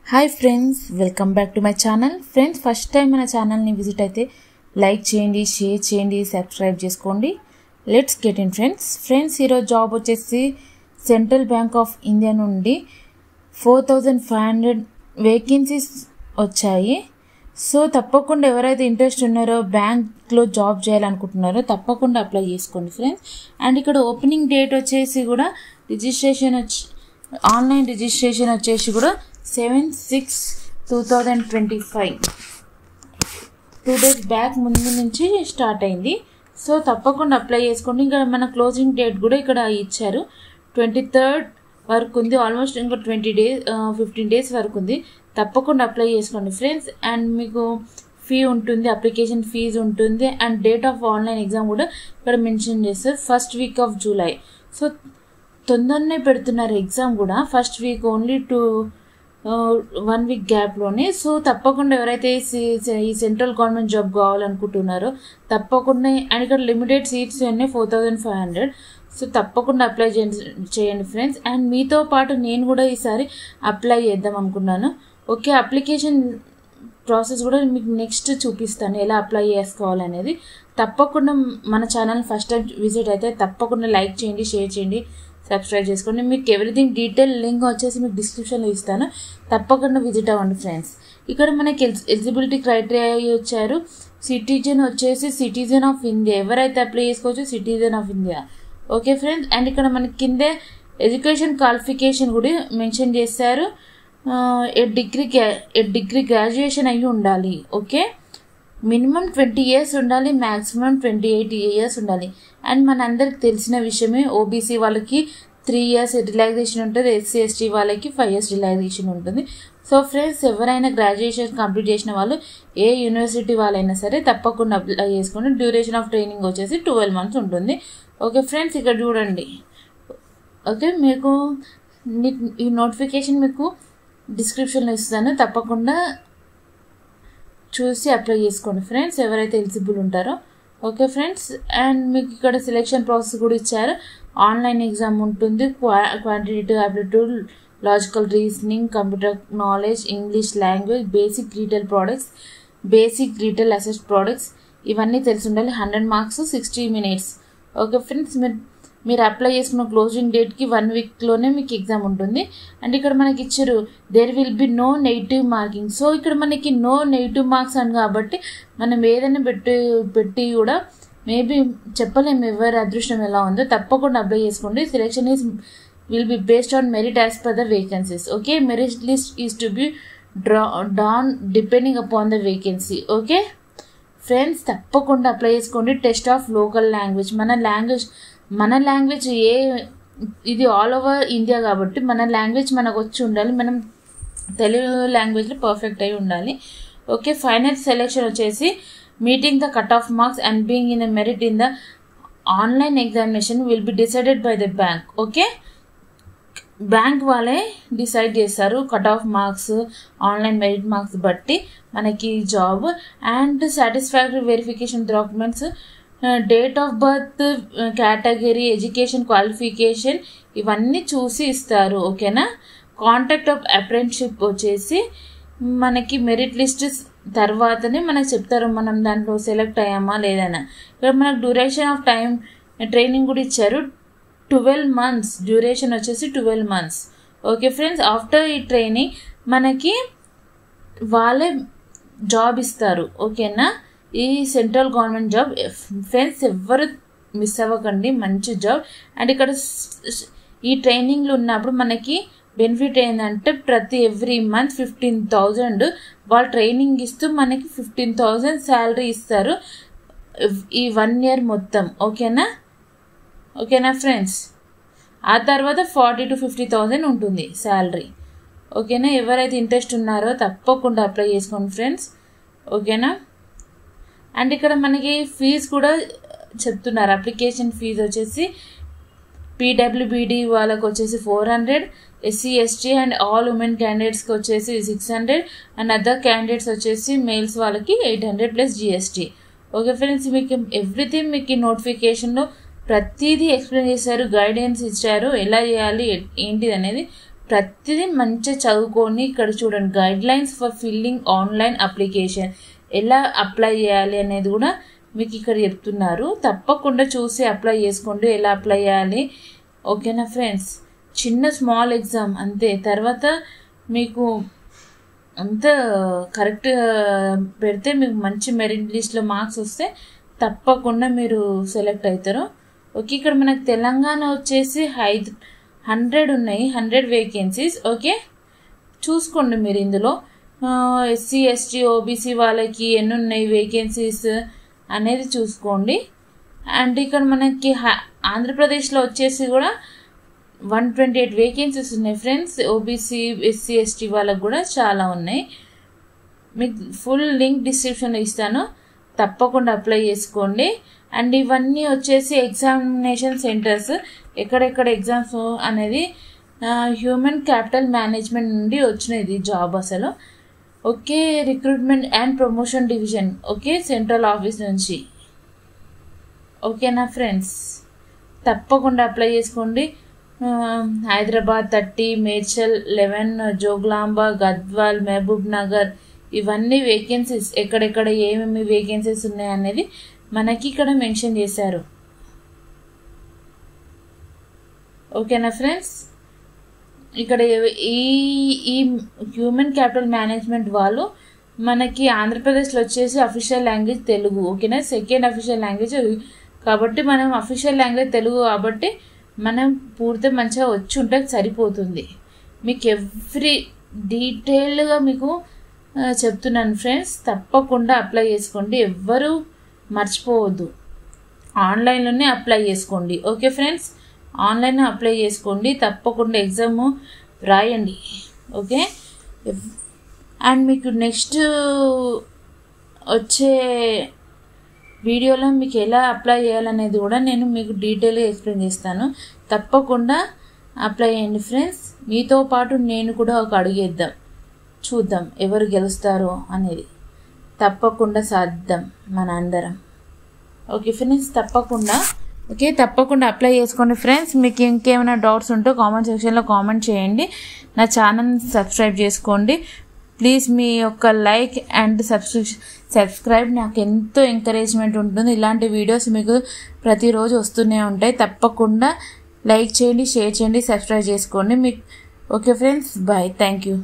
Hi friends, welcome back to my channel. Friends, first time మన ఛానల్ని visit అయితే like చేయండి, షేర్ చేయండి, సబ్స్క్రైబ్ చేసుకోండి. Let's get in friends. ఈరోజు జాబ్ వచ్చేసి సెంట్రల్ బ్యాంక్ ఆఫ్ ఇండియా నుండి 4500 వేకెన్సీస్ వచ్చాయి. సో తప్పకుండా ఎవరైతే ఇంట్రెస్ట్ ఉన్నారో, బ్యాంక్లో జాబ్ చేయాలనుకుంటున్నారో తప్పకుండా అప్లై చేసుకోండి ఫ్రెండ్స్. అండ్ ఇక్కడ ఓపెనింగ్ డేట్ వచ్చేసి కూడా ఆన్లైన్ రిజిస్ట్రేషన్ వచ్చేసి కూడా 7/6/2025 2 days బ్యాక్ ముందు నుంచి స్టార్ట్ అయింది. సో తప్పకుండా అప్లై చేసుకోండి. ఇంకా మన క్లోజింగ్ డేట్ కూడా ఇక్కడ ఇచ్చారు, 23rd వరకు ఉంది. ఆల్మోస్ట్ ఇంకా 15 days వరకు ఉంది. తప్పకుండా అప్లై చేసుకోండి ఫ్రెండ్స్. అండ్ మీకు ఫీ ఉంటుంది, అప్లికేషన్ ఫీజు ఉంటుంది. And date of online exam కూడా ఇక్కడ మెన్షన్ చేస్తారు, first week of July. So తొందరనే పెడుతున్నారు ఎగ్జామ్ కూడా, ఫస్ట్ వీక్ ఓన్లీ 1 week గ్యాప్లోనే. సో తప్పకుండా ఎవరైతే ఈ సెంట్రల్ గవర్నమెంట్ జాబ్ కావాలనుకుంటున్నారో తప్పకుండా, అండ్ ఇక్కడ లిమిటెడ్ సీట్స్ ఉన్నాయి 4500. సో తప్పకుండా అప్లై చేయండి ఫ్రెండ్స్. అండ్ మీతో పాటు నేను కూడా ఈసారి అప్లై చేద్దాం అనుకున్నాను. ఓకే, అప్లికేషన్ ప్రాసెస్ కూడా మీకు నెక్స్ట్ చూపిస్తాను, ఎలా అప్లై చేసుకోవాలనేది. తప్పకుండా మన ఛానల్ ఫస్ట్ టైం విజిట్ అయితే తప్పకుండా లైక్ చేయండి, షేర్ చేయండి, సబ్స్క్రైబ్ చేసుకోండి. మీకు ఎవ్రీథింగ్ డీటెయిల్ లింక్ వచ్చేసి మీకు డిస్క్రిప్షన్లో ఇస్తాను, తప్పకుండా విజిట్ అవ్వండి ఫ్రెండ్స్. ఇక్కడ మనకి ఎలిజిబిలిటీ క్రైటీరియా వచ్చారు. సిటిజన్ వచ్చేసి సిటిజన్ ఆఫ్ ఇండియా, ఎవరైతే అప్లై చేసుకోవచ్చు citizen of India. Okay friends. And ఇక్కడ మనకి కిందే ఎడ్యుకేషన్ క్వాలిఫికేషన్ కూడా మెన్షన్ చేశారు. డిగ్రీ గ్రాడ్యుయేషన్ అయ్యి ఉండాలి. ఓకే, మినిమం 20 years ఉండాలి, మ్యాక్సిమం 28 years ఉండాలి. అండ్ మనందరికి తెలిసిన విషయమే, ఓబీసీ వాళ్ళకి 3 years రిలాక్సేషన్ ఉంటుంది, ఎస్సీ ఎస్టీ వాళ్ళకి 5 years రిలాక్సేషన్ ఉంటుంది. సో ఫ్రెండ్స్, ఎవరైనా గ్రాడ్యుయేషన్ కంప్లీట్ చేసిన వాళ్ళు, ఏ యూనివర్సిటీ వాళ్ళైనా సరే తప్పకుండా అప్లై చేసుకోండి. డ్యూరేషన్ ఆఫ్ ట్రైనింగ్ వచ్చేసి 12 months ఉంటుంది. ఓకే ఫ్రెండ్స్, ఇక్కడ చూడండి. ఓకే, మీకు ఈ నోటిఫికేషన్ మీకు డిస్క్రిప్షన్లో ఇస్తాను, తప్పకుండా చూసి అప్లై చేసుకోండి ఫ్రెండ్స్, ఎవరైతే ఎలిజిబుల్ ఉంటారో. Okay friends. అండ్ మీకు ఇక్కడ సెలెక్షన్ ప్రాసెస్ కూడా ఇచ్చారు. ఆన్లైన్ ఎగ్జామ్ ఉంటుంది, quantitative aptitude, logical reasoning, computer knowledge, English language, basic retail products, basic retail assess products, ఇవన్నీ తెలిసి ఉండాలి. 100 marks 60 minutes. ఓకే ఫ్రెండ్స్, మీరు అప్లై చేసుకున్న క్లోజింగ్ డేట్కి 1 weekలోనే మీకు ఎగ్జామ్ ఉంటుంది. అండ్ ఇక్కడ మనకి ఇచ్చారు, there will be no negative marking. So ఇక్కడ మనకి నో నెగిటివ్ మార్క్స్ అని కాబట్టి మనం ఏదైనా పెట్టి కూడా మేబీ చెప్పలేము ఎవరి అదృష్టం ఎలా ఉందో. తప్పకుండా అప్లై చేసుకోండి. Selection will be based on merit as per the vacancies. Okay, merit list is to be done depending upon the vacancy. Okay friends, తప్పకుండా అప్లై చేసుకోండి. టెస్ట్ ఆఫ్ లోకల్ లాంగ్వేజ్, మన లాంగ్వేజ్ ఇది ఆల్ ఓవర్ ఇండియా కాబట్టి మన language మనకు వచ్చి ఉండాలి, మనం తెలుగు లాంగ్వేజ్లో పర్ఫెక్ట్ అయి ఉండాలి. ఓకే, ఫైనల్ సెలెక్షన్ వచ్చేసి meeting the cut off marks and being in the merit in the online examination will be decided by the bank. Okay, bank వాళ్ళే డిసైడ్ చేస్తారు cut off marks, online merit marks బట్టి మనకి job. And satisfactory verification documents, date of birth, category, education qualification, ఇవన్నీ చూసి ఇస్తారు. ఓకేనా. Contact of apprenticeship వచ్చేసి మనకి మెరిట్ లిస్ట్ తర్వాతనే మనకు చెప్తారు మనం దాంట్లో సెలెక్ట్ అయ్యామా లేదన్నా. ఇక్కడ మనకు డ్యూరేషన్ ఆఫ్ టైం ట్రైనింగ్ కూడా ఇచ్చారు, 12 months డ్యూరేషన్ వచ్చేసి 12 months. ఓకే ఫ్రెండ్స్, ఆఫ్టర్ ఈ ట్రైనింగ్ మనకి వాళ్ళే జాబ్ ఇస్తారు. ఓకేనా, ఈ సెంట్రల్ గవర్నమెంట్ జాబ్ ఫ్రెండ్స్, ఎవ్వరు మిస్ అవ్వకండి, మంచి జాబ్. అండ్ ఇక్కడ ఈ ట్రైనింగ్లో ఉన్నప్పుడు మనకి బెనిఫిట్ ఏంటంటే ఎవ్రీ మంత్ 15,000 వాళ్ళు ట్రైనింగ్ ఇస్తూ మనకి 15,000 శాలరీ ఇస్తారు ఈ 1 year మొత్తం. ఓకేనా ఫ్రెండ్స్. ఆ తర్వాత 40,000 to 50,000 ఉంటుంది శాలరీ. ఓకేనా, ఎవరైతే ఇంట్రెస్ట్ ఉన్నారో తప్పకుండా అప్లై చేసుకోండి ఫ్రెండ్స్. ఓకేనా. అండ్ ఇక్కడ మనకి ఫీజు కూడా చెప్తున్నారు. అప్లికేషన్ ఫీజు వచ్చేసి పీడబ్ల్యూబీడీ వాళ్ళకి వచ్చేసి 400, SC ST and all women క్యాండిడేట్స్కి వచ్చేసి 600, అండ్ అదర్ క్యాండిడేట్స్ వచ్చేసి మేల్స్ వాళ్ళకి 800 plus GST. ఓకే ఫ్రెండ్స్, మీకు ఎవ్రీథింగ్ మీకు ఈ నోటిఫికేషన్లో ప్రతిదీ ఎక్స్ప్లెయిన్ చేశారు, గైడెన్స్ ఇచ్చారు, ఎలా చేయాలి ఏంటిది అనేది ప్రతిదీ మంచిగా చదువుకొని ఇక్కడ చూడండి guidelines for filling online application ఎలా అప్లై చేయాలి అనేది కూడా మీకు ఇక్కడ చెప్తున్నారు. తప్పకుండా చూసి అప్లై చేసుకోండి ఎలా అప్లై చేయాలి. ఓకేనా ఫ్రెండ్స్, చిన్న స్మాల్ ఎగ్జామ్ అంతే. తర్వాత మీకు అంత కరెక్ట్ పెడితే మీకు మంచి మెరిట్ లిస్ట్లో మార్క్స్ వస్తే తప్పకుండా మీరు సెలెక్ట్ అవుతారు. ఓకే, ఇక్కడ మనకు తెలంగాణ వచ్చేసి 100 ఉన్నాయి, 100 వేకెన్సీస్. ఓకే, చూసుకోండి మీరు ఇందులో ఎస్సీ ఎస్టీ ఓబీసీ వాళ్ళకి ఎన్ని ఉన్నాయి వేకెన్సీస్ అనేది చూసుకోండి. అండ్ ఇక్కడ మనకి ఆంధ్రప్రదేశ్లో వచ్చేసి కూడా 128 వేకెన్సీస్ ఉన్నాయి ఫ్రెండ్స్. ఓబీసీ ఎస్సీ ఎస్టీ వాళ్ళకి కూడా చాలా ఉన్నాయి. మీకు ఫుల్ లింక్ డిస్క్రిప్షన్లో ఇస్తాను, తప్పకుండా అప్లై చేసుకోండి. అండ్ ఇవన్నీ వచ్చేసి ఎగ్జామినేషన్ సెంటర్స్, ఎక్కడెక్కడ ఎగ్జామ్స్ అనేది హ్యూమన్ క్యాపిటల్ మేనేజ్మెంట్ నుండి వచ్చినది జాబ్ అసలు. Okay, recruitment and promotion division, okay, central office నుంచి. ఓకేనా ఫ్రెండ్స్, తప్పకుండా అప్లై చేసుకోండి. హైదరాబాద్ 30, మేడ్చల్ 11, జోగులాంబ, గద్వాల్, మహబూబ్ నగర్, ఇవన్నీ వేకెన్సీస్ ఎక్కడెక్కడ ఏమేమి వేకెన్సీస్ ఉన్నాయనేది మనకి ఇక్కడ మెన్షన్ చేశారు. ఓకేనా ఫ్రెండ్స్, ఇక్కడ ఈ హ్యూమన్ క్యాపిటల్ మేనేజ్మెంట్ వాళ్ళు మనకి ఆంధ్రప్రదేశ్లో వచ్చేసి అఫీషియల్ లాంగ్వేజ్ తెలుగు. ఓకేనా, సెకండ్ అఫీషియల్ లాంగ్వేజ్ కాబట్టి మనం అఫీషియల్ లాంగ్వేజ్ తెలుగు కాబట్టి మనం పూర్తి మంచిగా వచ్చి ఉంటే సరిపోతుంది. మీకు ఎవ్రీ డీటెయిల్గా మీకు చెప్తున్నాను ఫ్రెండ్స్, తప్పకుండా అప్లై చేసుకోండి. ఎవ్వరూ మర్చిపోవద్దు, ఆన్లైన్లోనే అప్లై చేసుకోండి. ఓకే ఫ్రెండ్స్, ఆన్లైన్ అప్లై చేసుకోండి, తప్పకుండా ఎగ్జామ్ రాయండి. ఓకే, అండ్ మీకు నెక్స్ట్ వచ్చే వీడియోలో మీకు ఎలా అప్లై చేయాలనేది కూడా నేను మీకు డీటెయిల్గా ఎక్స్ప్లెయిన్ చేస్తాను. తప్పకుండా అప్లై చేయండి ఫ్రెండ్స్. మీతో పాటు నేను కూడా ఒక అడుగేద్దాం, చూద్దాం ఎవరు గెలుస్తారో అనేది. తప్పకుండా సాధిద్దాం మన అందరం. ఓకే ఫ్రెండ్స్, తప్పకుండా అప్లై చేసుకోండి ఫ్రెండ్స్. మీకు ఇంకేమైనా డౌట్స్ ఉంటే కామెంట్ సెక్షన్లో కామెంట్ చేయండి. నా ఛానల్ని సబ్స్క్రైబ్ చేసుకోండి ప్లీజ్. మీ యొక్క లైక్ అండ్ సబ్స్క్రైబ్ నాకు ఎంతో ఎంకరేజ్మెంట్ ఉంటుంది. ఇలాంటి వీడియోస్ మీకు ప్రతిరోజు వస్తూనే ఉంటాయి. తప్పకుండా లైక్ చేయండి, షేర్ చేయండి, సబ్స్క్రైబ్ చేసుకోండి. మీకు okay friends, bye, thank you.